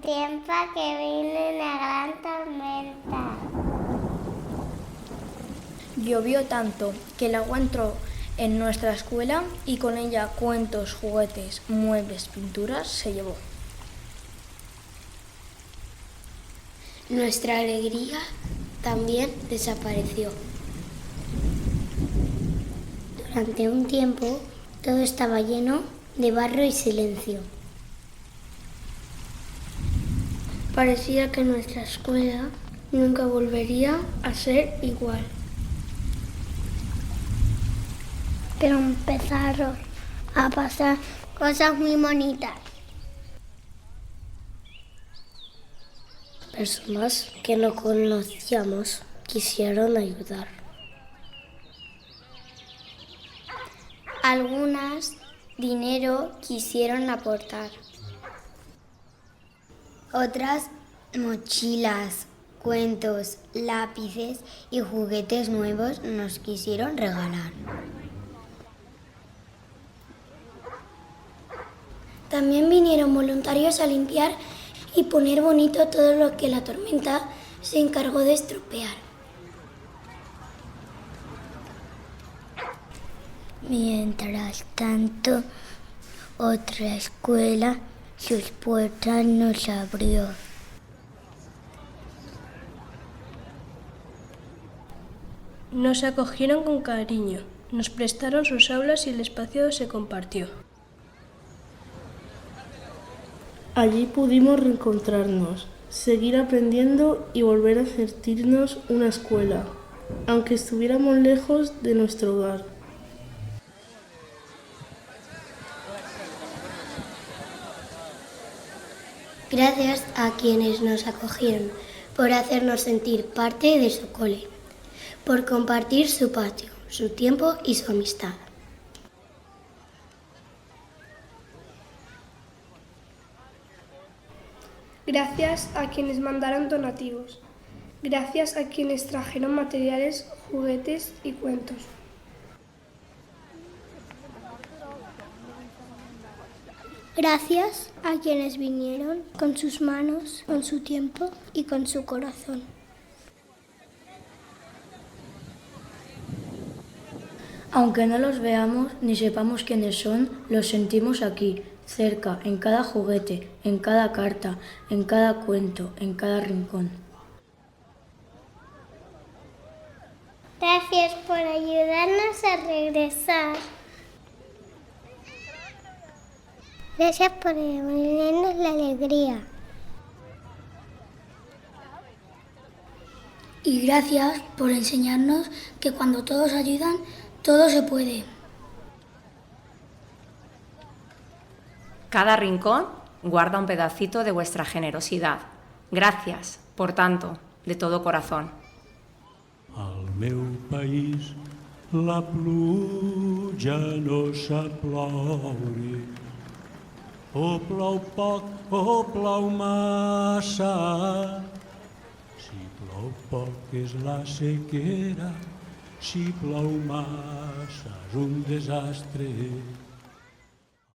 tiempo que vino una gran tormenta. Llovió tanto que el agua entró en nuestra escuela y con ella cuentos, juguetes, muebles, pinturas se llevó. Nuestra alegría también desapareció. Durante un tiempo todo estaba lleno de barro y silencio. Parecía que nuestra escuela nunca volvería a ser igual. Pero empezaron a pasar cosas muy bonitas. Personas que no conocíamos quisieron ayudar. Algunas dinero quisieron aportar. Otras mochilas, cuentos, lápices y juguetes nuevos nos quisieron regalar. También vinieron voluntarios a limpiar y poner bonito todo lo que la tormenta se encargó de estropear. Mientras tanto, otra escuela sus puertas nos abrió. Nos acogieron con cariño, nos prestaron sus aulas y el espacio se compartió. Allí pudimos reencontrarnos, seguir aprendiendo y volver a sentirnos una escuela, aunque estuviéramos lejos de nuestro hogar. Gracias a quienes nos acogieron por hacernos sentir parte de su cole, por compartir su patio, su tiempo y su amistad. Gracias a quienes mandaron donativos. Gracias a quienes trajeron materiales, juguetes y cuentos. Gracias a quienes vinieron con sus manos, con su tiempo y con su corazón. Aunque no los veamos ni sepamos quiénes son, los sentimos aquí, cerca, en cada juguete, en cada carta, en cada cuento, en cada rincón. Gracias por ayudarnos a regresar. Gracias por devolvernos la alegría. Y gracias por enseñarnos que cuando todos ayudan, todo se puede. Cada rincón guarda un pedacito de vuestra generosidad. Gracias, por tanto, de todo corazón. Al meu país la pluja no sap ploure. O plou poc o plou massa. Si plou poc és la sequera, si plou massa és un desastre.